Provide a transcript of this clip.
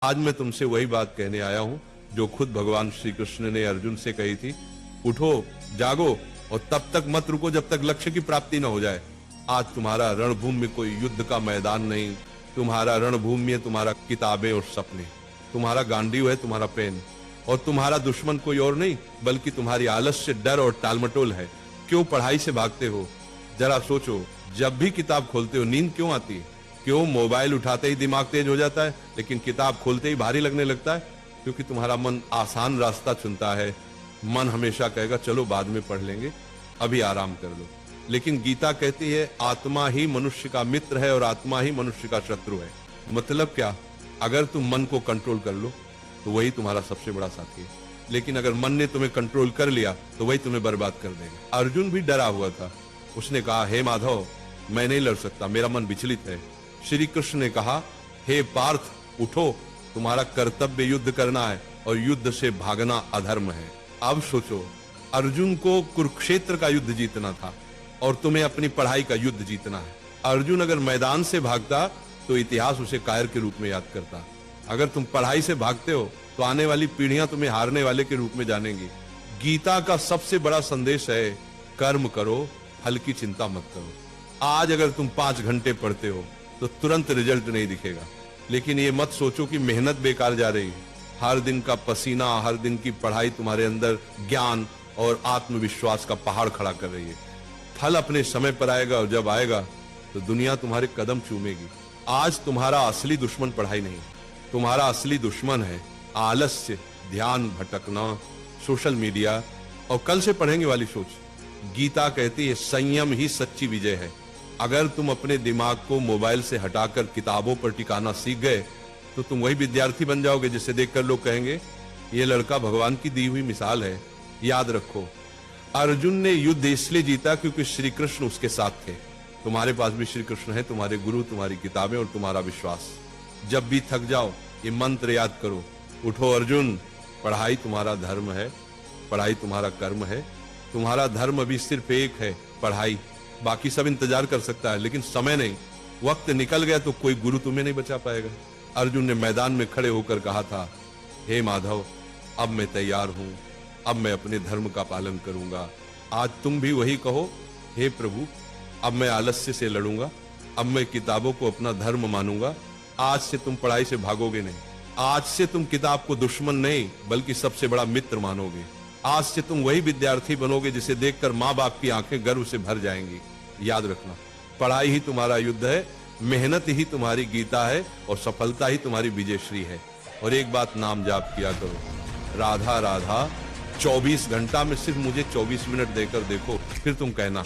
आज मैं तुमसे वही बात कहने आया हूं जो खुद भगवान श्री कृष्ण ने अर्जुन से कही थी। उठो, जागो और तब तक मत रुको जब तक लक्ष्य की प्राप्ति न हो जाए। आज तुम्हारा रणभूमि में कोई युद्ध का मैदान नहीं, तुम्हारा रणभूमि में तुम्हारा किताबें और सपने, तुम्हारा गांडीव है, तुम्हारा पेन, और तुम्हारा दुश्मन कोई और नहीं बल्कि तुम्हारी आलस्य, डर और टालमटोल है। क्यों पढ़ाई से भागते हो? जरा सोचो, जब भी किताब खोलते हो नींद क्यों आती है? क्यों मोबाइल उठाते ही दिमाग तेज हो जाता है लेकिन किताब खोलते ही भारी लगने लगता है? क्योंकि तुम्हारा मन आसान रास्ता चुनता है। मन हमेशा कहेगा चलो बाद में पढ़ लेंगे, अभी आराम कर लो। लेकिन गीता कहती है आत्मा ही मनुष्य का मित्र है और आत्मा ही मनुष्य का शत्रु है। मतलब क्या? अगर तुम मन को कंट्रोल कर लो तो वही तुम्हारा सबसे बड़ा साथी है, लेकिन अगर मन ने तुम्हें कंट्रोल कर लिया तो वही तुम्हें बर्बाद कर देगा। अर्जुन भी डरा हुआ था। उसने कहा, हे माधव, मैं नहीं लड़ सकता, मेरा मन विचलित है। श्री कृष्ण ने कहा, हे पार्थ, उठो, तुम्हारा कर्तव्य युद्ध करना है और युद्ध से भागना अधर्म है। अब सोचो, अर्जुन को कुरुक्षेत्र का युद्ध जीतना था और तुम्हें अपनी पढ़ाई का युद्ध जीतना है। अर्जुन अगर मैदान से भागता तो इतिहास उसे कायर के रूप में याद करता। अगर तुम पढ़ाई से भागते हो तो आने वाली पीढ़ियां तुम्हें हारने वाले के रूप में जानेंगी। गीता का सबसे बड़ा संदेश है, कर्म करो, फल की चिंता मत करो। आज अगर तुम 5 घंटे पढ़ते हो तो तुरंत रिजल्ट नहीं दिखेगा, लेकिन ये मत सोचो कि मेहनत बेकार जा रही है। हर दिन का पसीना, हर दिन की पढ़ाई तुम्हारे अंदर ज्ञान और आत्मविश्वास का पहाड़ खड़ा कर रही है। फल अपने समय पर आएगा और जब आएगा तो दुनिया तुम्हारे कदम चूमेगी। आज तुम्हारा असली दुश्मन पढ़ाई नहीं, तुम्हारा असली दुश्मन है आलस्य, ध्यान भटकना, सोशल मीडिया और कल से पढ़ेंगे वाली सोच। गीता कहती है संयम ही सच्ची विजय है। अगर तुम अपने दिमाग को मोबाइल से हटाकर किताबों पर टिकाना सीख गए तो तुम वही विद्यार्थी बन जाओगे जिसे देखकर लोग कहेंगे ये लड़का भगवान की दी हुई मिसाल है। याद रखो, अर्जुन ने युद्ध इसलिए जीता क्योंकि श्री कृष्ण उसके साथ थे। तुम्हारे पास भी श्री कृष्ण है, तुम्हारे गुरु, तुम्हारी किताबें और तुम्हारा विश्वास। जब भी थक जाओ ये मंत्र याद करो, उठो अर्जुन, पढ़ाई तुम्हारा धर्म है, पढ़ाई तुम्हारा कर्म है। तुम्हारा धर्म अभी सिर्फ एक है, पढ़ाई। बाकी सब इंतजार कर सकता है लेकिन समय नहीं। वक्त निकल गया तो कोई गुरु तुम्हें नहीं बचा पाएगा। अर्जुन ने मैदान में खड़े होकर कहा था, हे माधव, अब मैं तैयार हूं, अब मैं अपने धर्म का पालन करूंगा। आज तुम भी वही कहो, हे प्रभु, अब मैं आलस्य से लड़ूंगा, अब मैं किताबों को अपना धर्म मानूंगा। आज से तुम पढ़ाई से भागोगे नहीं, आज से तुम किताब को दुश्मन नहीं बल्कि सबसे बड़ा मित्र मानोगे। आज से तुम वही विद्यार्थी बनोगे जिसे देखकर माँ बाप की आंखें गर्व से भर जाएंगी। याद रखना, पढ़ाई ही तुम्हारा युद्ध है, मेहनत ही तुम्हारी गीता है और सफलता ही तुम्हारी विजयश्री है। और एक बात नाम जाप किया करो, राधा राधा। 24 घंटा में सिर्फ मुझे 24 मिनट देकर देखो, फिर तुम कहना